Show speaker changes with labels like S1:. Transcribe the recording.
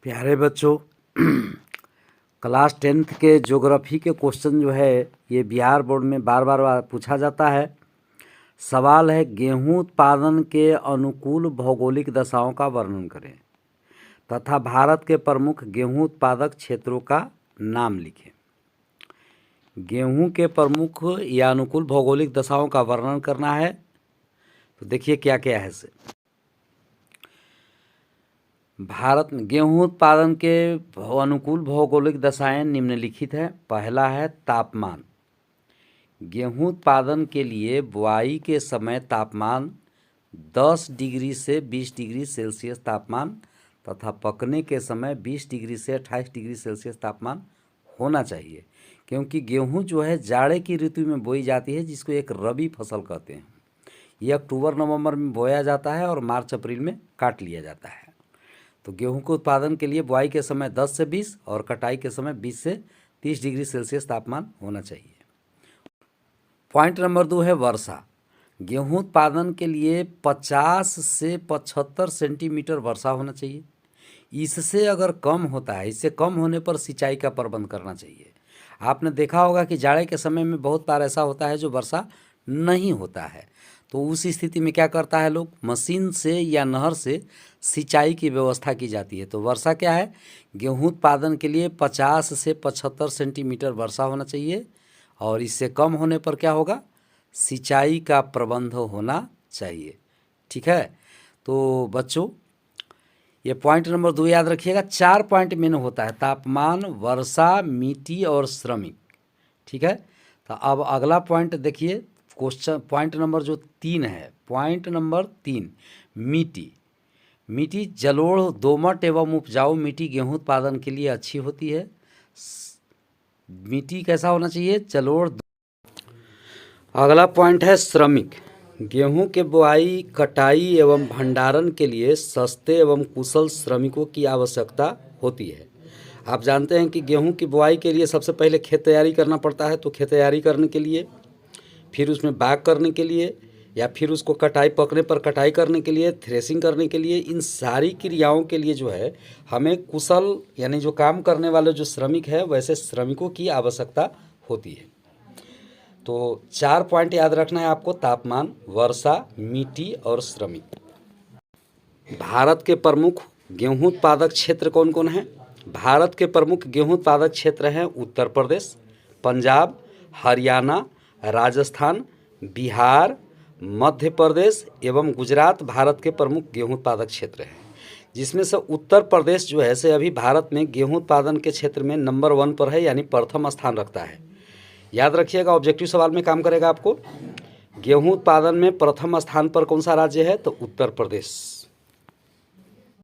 S1: प्यारे बच्चों, class 10th के ज्योग्राफी के क्वेश्चन जो है ये बिहार बोर्ड में बार बार पूछा जाता है। सवाल है, गेहूं उत्पादन के अनुकूल भौगोलिक दशाओं का वर्णन करें तथा भारत के प्रमुख गेहूं उत्पादक क्षेत्रों का नाम लिखें। गेहूं के प्रमुख या अनुकूल भौगोलिक दशाओं का वर्णन करना है। तो देखिए क्या क्या है इसे। भारत में गेहूं उत्पादन के अनुकूल भौगोलिक दशाएं निम्नलिखित है। पहला है तापमान। गेहूं उत्पादन के लिए बुआई के समय तापमान 10 डिग्री से 20 डिग्री सेल्सियस तापमान तथा पकने के समय 20 डिग्री से 28 डिग्री सेल्सियस तापमान होना चाहिए, क्योंकि गेहूं जो है जाड़े की ऋतु में बोई जाती है, जिसको एक रबी फसल कहते हैं। ये अक्टूबर नवंबर में बोया जाता है और मार्च अप्रैल में काट लिया जाता है। तो गेहूं के उत्पादन के लिए बुआई के समय 10 से 20 और कटाई के समय 20 से 30 डिग्री सेल्सियस तापमान होना चाहिए। पॉइंट नंबर 2 है वर्षा। गेहूं उत्पादन के लिए 50 से 75 सेंटीमीटर वर्षा होना चाहिए। इससे अगर कम होता है, इससे कम होने पर सिंचाई का प्रबंध करना चाहिए। आपने देखा होगा कि जाड़े के समय में बहुत बार ऐसा होता है जो वर्षा नहीं होता है, तो उस स्थिति में क्या करता है लोग, मशीन से या नहर से सिंचाई की व्यवस्था की जाती है। तो वर्षा क्या है, गेहूं उत्पादन के लिए 50 से 75 सेंटीमीटर वर्षा होना चाहिए और इससे कम होने पर क्या होगा, सिंचाई का प्रबंध होना चाहिए। ठीक है, तो बच्चों ये पॉइंट नंबर 2 याद रखिएगा। 4 पॉइंट मेन होता है, तापमान, वर्षा, मिट्टी और श्रमिक। ठीक है, तो अब अगला पॉइंट देखिए, क्वेश्चन पॉइंट नंबर जो 3 है। पॉइंट नंबर 3, मिट्टी। मिट्टी जलोढ़, दोमट एवं उपजाऊ मिट्टी गेहूं उत्पादन के लिए अच्छी होती है। मिट्टी कैसा होना चाहिए, जलोढ़। अगला पॉइंट है श्रमिक। गेहूं के बुआई, कटाई एवं भंडारण के लिए सस्ते एवं कुशल श्रमिकों की आवश्यकता होती है। आप जानते हैं कि गेहूं की बुआई के लिए सबसे पहले खेत तैयारी करना पड़ता है। तो खेत तैयारी करने के लिए, फिर उसमें बाग करने के लिए, या फिर उसको कटाई, पकने पर कटाई करने के लिए, थ्रेसिंग करने के लिए, इन सारी क्रियाओं के लिए जो है हमें कुशल यानी जो काम करने वाले जो श्रमिक है, वैसे श्रमिकों की आवश्यकता होती है। तो 4 पॉइंट याद रखना है आपको, तापमान, वर्षा, मिट्टी और श्रमिक। भारत के प्रमुख गेहूं उत्पादक क्षेत्र कौन कौन हैं? भारत के प्रमुख गेहूं उत्पादक क्षेत्र हैं उत्तर प्रदेश, पंजाब, हरियाणा, राजस्थान, बिहार, मध्य प्रदेश एवं गुजरात भारत के प्रमुख गेहूं उत्पादक क्षेत्र हैं, जिसमें से उत्तर प्रदेश जो है से अभी भारत में गेहूं उत्पादन के क्षेत्र में नंबर 1 पर है, यानी प्रथम स्थान रखता है। याद रखिएगा, ऑब्जेक्टिव सवाल में काम करेगा आपको। गेहूं उत्पादन में प्रथम स्थान पर कौन सा राज्य है, तो उत्तर प्रदेश।